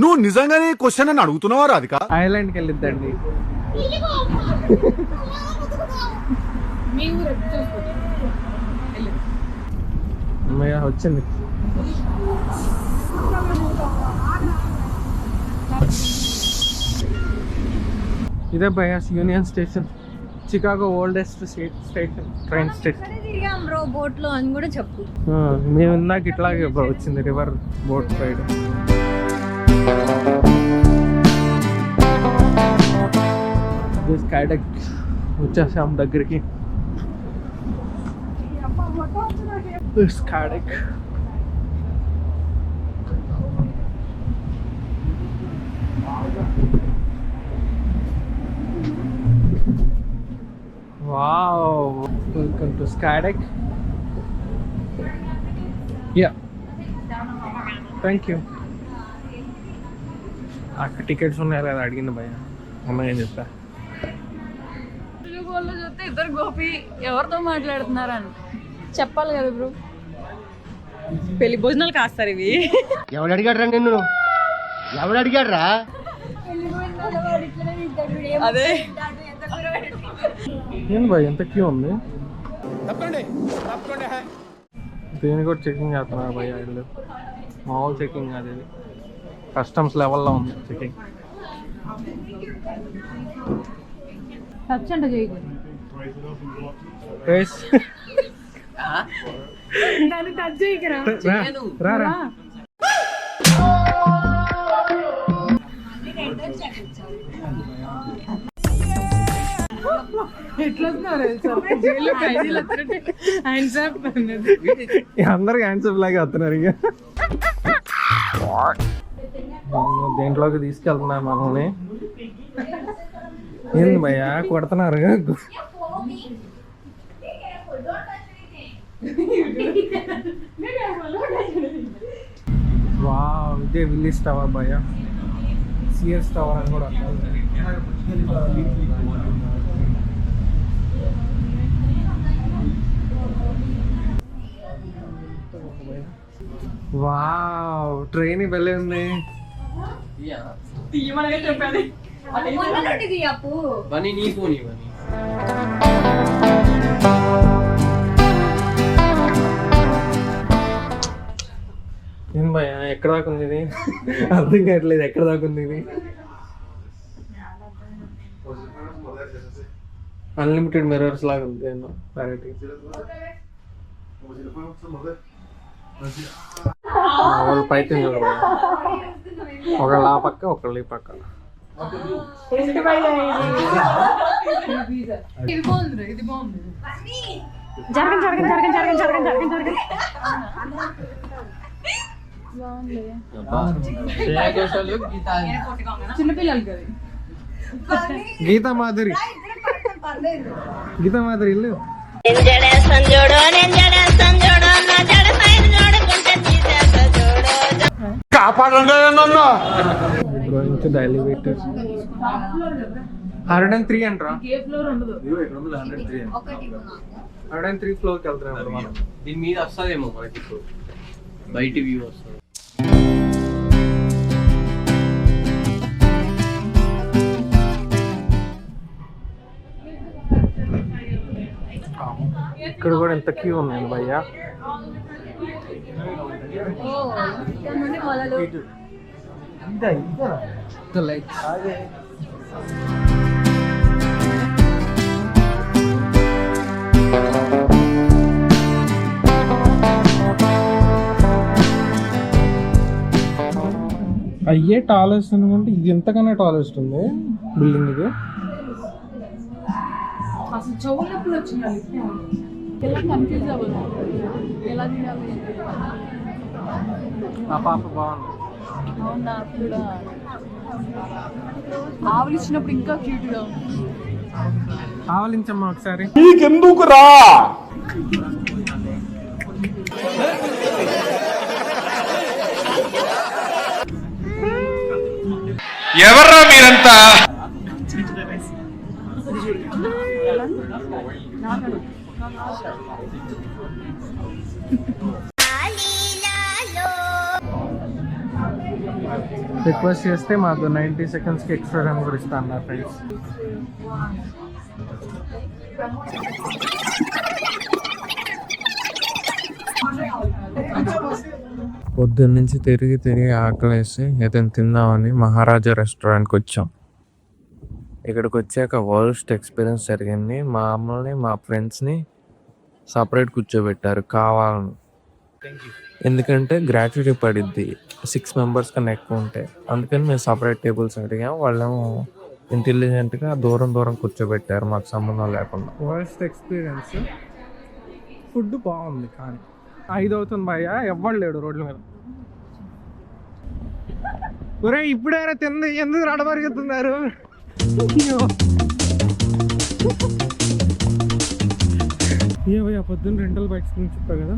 నువ్వు నిజంగానే క్వశ్చన్ అని అడుగుతున్నావా రాధిక? ఐలాండ్కి వెళ్ళిద్దండి. వచ్చింది. ఇదే bias union station, Chicago oldest station, train station. Boat లో అని కూడా చెప్పు. మేము ఇందాక ఇట్లాగే వచ్చింది రివర్ బోట్ రైడ్. స్కైడెక్ వచ్చేసాం దగ్గరికి. స్కైడెక్ wow, welcome to Skydeck. Yeah, thank you. అక్కడ టికెట్స్ ఉన్నాయా లేదా అడిగింది భయ్య. ఉన్నాయని చెప్పా. చూస్తే ఇద్దరు గోపి ఎవరితో మాట్లాడుతున్నారని చెప్పాలి కదా బ్రో. పెళ్లి భోజనాలు కాస్తారు ఇవి. ఎవడు అడిగాడ్రా నిన్ను? ఎవడు అడిగాడ్రా? అదే ఏంది భయ్ ఎంత క్యూ ఉంది? దేని కూడా చెకింగ్ చేస్తున్నారు భయ్య. వీళ్ళు మామూలు చెకింగ్ అది కస్టమ్స్ లెవెల్లో ఉంది చెకింగ్. టచ్ అంట చేయకూడదు. దాన్ని టచ్ చేయకరా. రారా అందరికి హ్యాండ్సప్ లాగా వస్తున్నారు. ఇక దేంట్లోకి తీసుకెళ్తున్నారు మనల్ని. ఏంది భయ్యా కొడుతున్నారు? వావ్, ఇదే విల్లీస్ టవర్ భయ్యా. సిఎస్ టవర్ అని కూడా వావ్, ట్రైన్ వెళ్ళే ఉంది. చెప్పాలి ఏం భయ్యా ఎక్కడ దాకా ఉంది ఇది? అర్థం కావట్లేదు ఎక్కడ దాకా ఉంది ఇది. అన్లిమిటెడ్ మిర్రర్స్ లాగా ఉంది ఏమో వెరైటీ. వాళ్ళు పైతే ఒకళ్ళు ఆ పక్క ఒకళ్ళు ఈ పక్క. ఇది బాగుంది, ఇది బాగుంది. జరగండి జరగండి జరగండి జరగండి జరగండి జరగండి జరగండి. చిన్నపిల్లలు కదా. గీతా మాధురి, గీతా మాధురి ఇల్లు. ఎలివేటర్ 103 అంటారా? 103 ఫ్లోర్కి వెళ్తున్నాం మనం. దీని మీద వస్తుందేమో మనకి ఇప్పుడు బయట వ్యూ వస్తుంది. ఇక్కడ కూడా ఎంత క్యూ ఉంది భయ్యా. అయ్యే టాలెస్ట్ అనుకుంటే ఇది ఎంతకన్నా టాలెస్ట్ ఉంది బిల్డింగ్. ఇది అసలు చెవులప్పుడు వచ్చింది. ఎలా కన్ఫ్యూజ్ అవ్వదు, ఎలా చేయాలి. ఆ పాప బాగుంది. అవునా, కూడా ఆవులు ఇచ్చినప్పుడు ఇంకా క్యూట్గా ఉంది. ఆవలించమ్మా ఒకసారి. నీకెందుకు రా? ఎవర్రా మీరంతా? రిక్వెస్ట్ చేస్తే మాకు 90 సెకండ్స్కి ఎక్స్ట్రా టైం కూడా ఇస్తా అన్నారు ఫ్రెండ్స్. పొద్దున్న నుంచి తిరిగి ఆకలేసి ఏదైనా తిందామని మహారాజా రెస్టారెంట్కి వచ్చాం. ఇక్కడికి వచ్చాక వర్స్ట్ ఎక్స్పీరియన్స్ జరిగింది. మమ్మల్ని మా ఫ్రెండ్స్ని సపరేట్ కూర్చోబెట్టారు కావాలని. ఎందుకంటే గ్రాట్యుటీ పడిద్ది 6 మెంబర్స్ కన్నా ఎక్కువ ఉంటే. అందుకని మేము సపరేట్ టేబుల్స్ అడిగాం. వాళ్ళేమో ఇంటెలిజెంట్గా దూరం కూర్చోబెట్టారు మాకు సంబంధం లేకుండా. Worst experience. ఫుడ్ బాగుంది కానీ 5 అవుతుంది భయ్య, ఎవ్వడు లేడు రోడ్ల మీద. ఒరే ఇప్పుడేరా తింది, ఎందుకు రడబరుగుతున్నారు? ఏ భయ్య పొద్దున్న రెంటల్ బైక్స్ గురించి చెప్పావు కదా,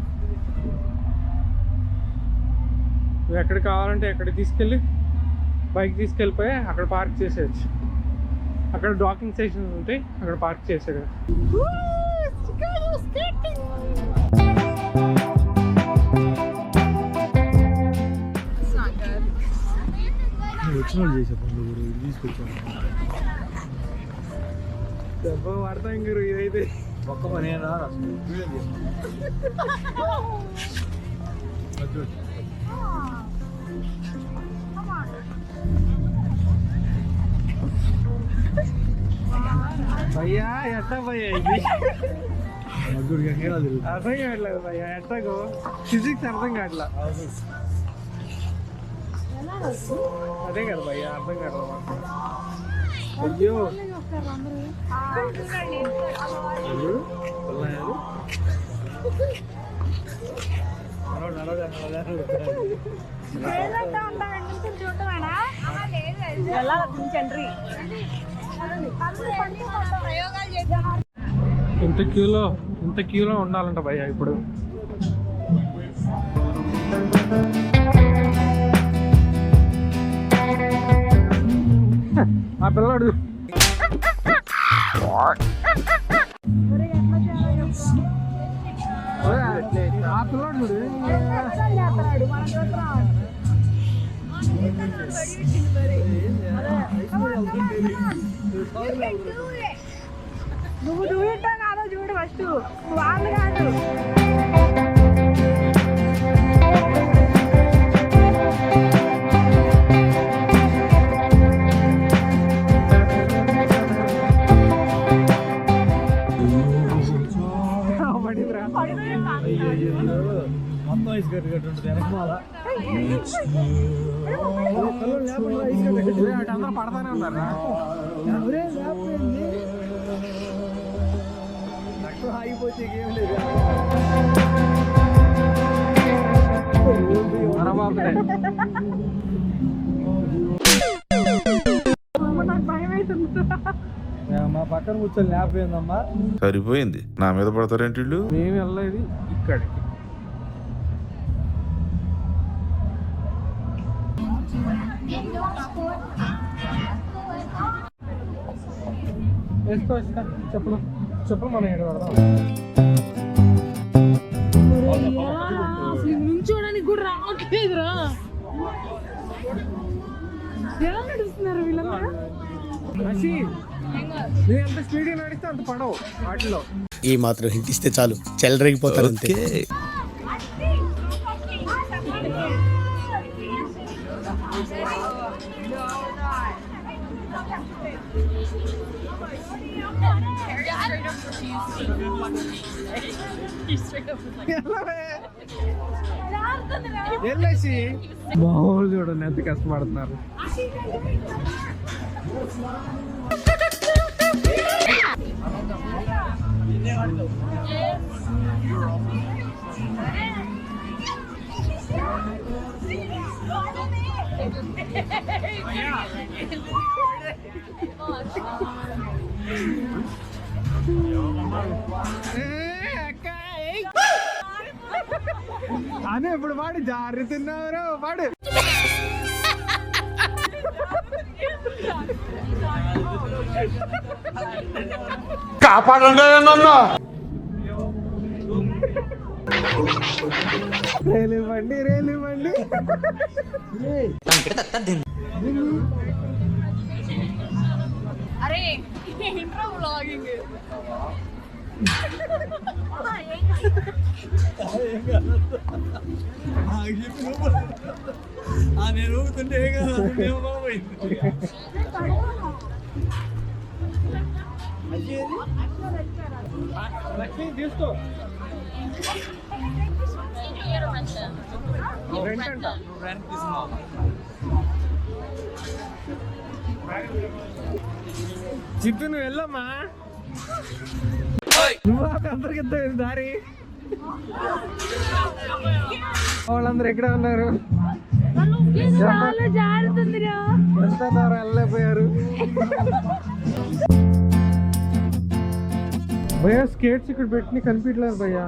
నువ్వు ఎక్కడికి కావాలంటే ఎక్కడికి తీసుకెళ్ళి బైక్ తీసుకెళ్ళిపోయి అక్కడ పార్క్ చేసేయచ్చు. అక్కడ డాకింగ్ స్టేషన్స్ ఉంటాయి, అక్కడ పార్క్ చేసేది. వచ్చిన వాళ్ళు చేసే పనులు తీసుకొచ్చాను. దెబ్బ పడతా ఇంక ఇదైతే ఒక్క పని భయ్యా ఎట్టా భయ్యా ఇది అర్థం కావట్లేదు భయ్యా. ఎట్టకు ఫిజిక్స్ అర్థం కావట్లా. అదే కదా భయ్యా అర్థం కావట్లేదు మాకు. అయ్యో ఇంత క్యూలో ఉండాలంట భయ్యా ఇప్పుడు. ఆ పిల్లడు నువ్వు చూడటం కాదో చూడు ఫస్ట్, వాళ్ళు కాదు. అందరూ పడతానే ఉన్నారా? ఆగిపోతే ఏం లేదు. మా పక్కన కూర్చొని లేకపోయిందమ్మా. సరిపోయింది, నా మీద పడతారేంటి వీళ్ళు? మేము వెళ్ళేది ఇక్కడికి. వేసుకో చెప్పులు మనం ఏడు పడదాం. నుంచోడానికి కూడా రావట్లేదురా. ఎలా నడుస్తున్నారు వీళ్ళందరూ? నువ్వు ఎంత స్పీడ్ నడిస్తే అంత పడవు వాటిలో. ఈ మాత్రం హింట్ ఇస్తే చాలు చెలరేగిపోతారు అంతే. వెళ్ళేసి మామూలు చూడండి ఎంత కష్టపడుతున్నారు. అని ఇప్పుడు వాడు జారుతున్నారు వాడు. కాపాడండి నన్ను. రేలివ్వండి అరే ఏంట్రా వ్లాగింగ్ చిట్టు నువ్వు వెళ్ళమ్మా, నువ్వు అందరికి దారి. వాళ్ళందరూ ఎక్కడ ఉన్నారు? జారుతుందిరా ఎంత దూరం వెళ్ళలేకపోయారు. భయ్యా స్కేట్స్ ఇక్కడ పెట్టి కనిపించలేదు భయ్యా.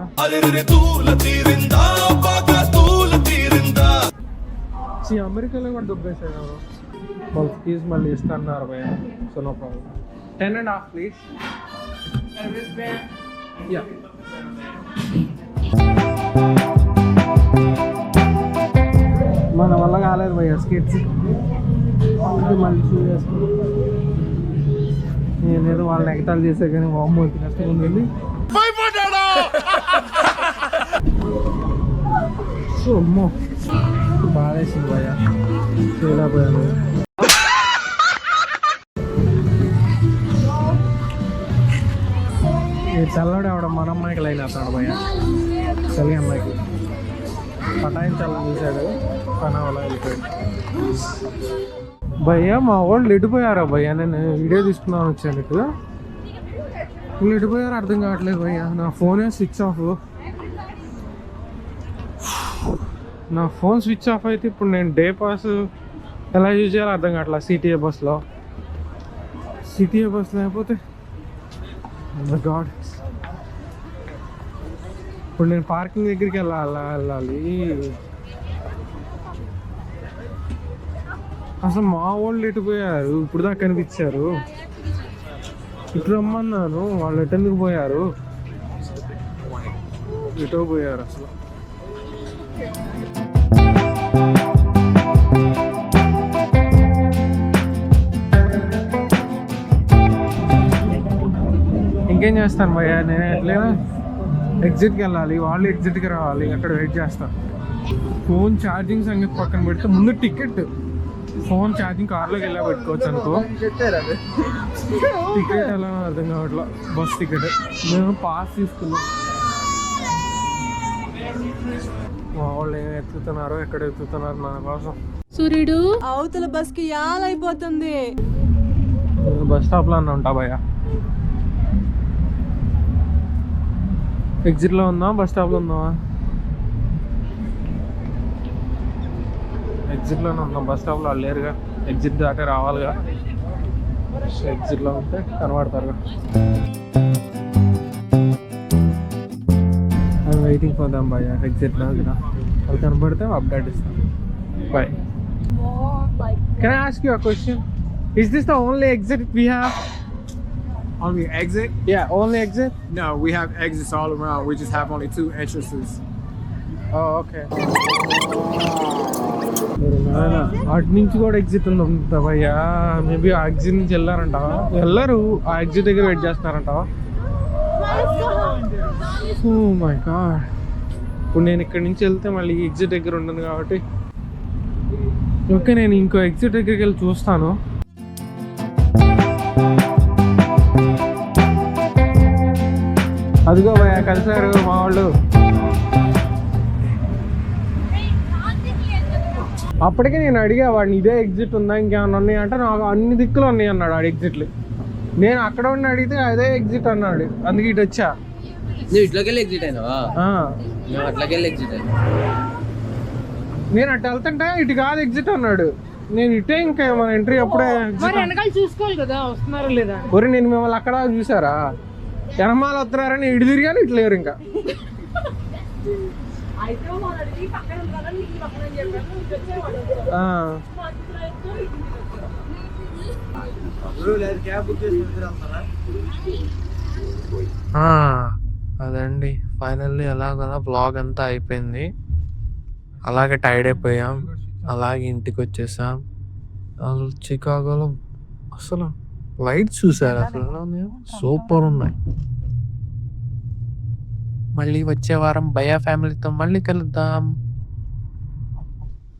అమెరికాలో కూడా దుబ్బేసాడు వాళ్ళు ఫీజ్ మళ్ళీ ఇస్తున్నారు భయ్యా. So no problem. 10.5 please. Yeah మన వల్ల కాలేదు భయ్యా స్కేట్స్. మళ్ళీ షూ వేసుకుని నేనేదో వాళ్ళని ఎగతాలు చేసే కానీ వామ్మోకి కష్టం ఉంది. సో అమ్మో బాధేసింది భయ్యా, చేయలేకపోయాను. ఈ చల్లడు అవడం మన అమ్మాయికి లైన్ వేస్తాడు భయ్యా. చలి అమ్మాయికి పటాయించాలని చూశాడు కానీ అలా వెళ్ళిపోయాడు. భయ్యా మా వాళ్ళు ఎడిపోయారా భయ్యా? నేను వీడియో తీసుకున్నాను వచ్చాను ఇటు. వీళ్ళు ఎడిపోయారు అర్థం కావట్లేదు భయ్యా. నా ఫోనే స్విచ్ ఆఫ్. నా ఫోన్ స్విచ్ ఆఫ్ అయితే ఇప్పుడు నేను డే పాస్ ఎలా యూజ్ చేయాలో అర్థం కావట్లేదు. సిటీఏ బస్లో అయిపోతే గాడ్ ఇప్పుడు నేను పార్కింగ్ దగ్గరికి వెళ్ళాలి. అసలు మా వాళ్ళు ఎటుపోయారు? ఇప్పుడు దాకా కనిపించారు. ఇటు రమ్మన్నాను, వాళ్ళు ఎటెందుకు పోయారు? ఇటో పోయారు అసలు. ఇంకేం చేస్తాను భయ్యా, నేను ఎట్లయినా ఎగ్జిట్కి వెళ్ళాలి, వాళ్ళు ఎగ్జిట్కి రావాలి, అక్కడ వెయిట్ చేస్తాను. ఫోన్ ఛార్జింగ్ సంగతి పక్కన పెడితే ముందు టికెట్, ఫోన్ ఛార్జింగ్ కార్లోకి వెళ్ళా పెట్టుకోవచ్చు అనుకో. టికెట్ ఎలా అర్థం కావట్లా, బస్ టికెట్. మేము పాస్ తీసుకున్నాం. మా వాళ్ళు ఏం ఎత్తుతున్నారో ఎక్కడ ఎత్తుతున్నారు మన కోసం. సూర్యుడు అవతల బస్ కి యాలైపోతుంది. నేను బస్ స్టాప్లో అన్న ఉంటా భయ్యా. ఎగ్జిట్లో ఉందా, బస్ స్టాప్లో ఉందామా? ఎగ్జిట్లోనే ఉన్నాం, బస్ స్టాప్లో వాళ్ళు లేరుగా. ఎగ్జిట్ దాటే రావాలిగా. ఎగ్జిట్లో ఉంటే కనబడతారుగా. ఐ వెయిటింగ్ ఫర్ దమ్ భయ్యా ఎగ్జిట్లో. వాళ్ళు కనబడితే అప్డేట్ ఇస్తాను. Bye. Can I ask you a question? Is this the only exit we have? Only exit? Yeah, only exit? No, we have exits all around. We just have only 2 entrances. Oh, okay. అటు నుంచి కూడా exit ఉందా భయ్యా? Maybe ఆ exit నుంచి వెళ్ళారంటావా? వెళ్ళరు, ఆ exit దగ్గర వెయిట్ చేస్తున్నారంటావా? Oh my god. ఇప్పుడు నేను ఇక్కడ నుంచి వెళ్తే మళ్ళీ ఎగ్జిట్ దగ్గర ఉండను కాబట్టి ఓకే, నేను ఇంకో ఎగ్జిట్ దగ్గరికి వెళ్ళి చూస్తాను. అదిగో భయ్యా కలిసారు మా వాళ్ళు. అప్పటికే నేను అడిగా వాడిని, ఇదే ఎగ్జిట్ ఉందా ఇంకేమన్నా ఉన్నాయి అంటే, నాకు అన్ని దిక్కులు ఉన్నాయి అన్నాడు ఆడు ఎగ్జిట్లు. నేను అక్కడ ఉండి అడిగితే అదే ఎగ్జిట్ అన్నాడు, అందుకే ఇటు వచ్చా. నువ్వు ఇట్లోకి వెళ్ళి ఎగ్జిట్ అయినావా? మేము అట్లోకి వెళ్ళి ఎగ్జిట్ అయినా. నేను అటు వెళ్తుంటే ఇటు కాదు ఎగ్జిట్ అన్నాడు. నేను ఇటే ఇంకా మన ఎంట్రీ అప్పుడే చూసుకోవాలి కదా వస్తున్నారా లేదా. ఒరి నేను మిమ్మల్ని అక్కడ చూసారా? ఎనమాలు వస్తున్నారని ఇటు తిరిగాను, ఇటు లేరు ఇంకా. అదండి ఫైనల్లీ ఎలాగలా బ్లాగ్ అంతా అయిపోయింది. అలాగే టైర్డ్ అయిపోయాం, అలాగే ఇంటికి వచ్చేసాం. వాళ్ళు చికాగోలో అసలు లైట్స్ చూసారు అసలు సూపర్ ఉన్నాయి. మళ్ళీ వచ్చే వారం భయా ఫ్యామిలీతో మళ్ళీ కలుద్దాం.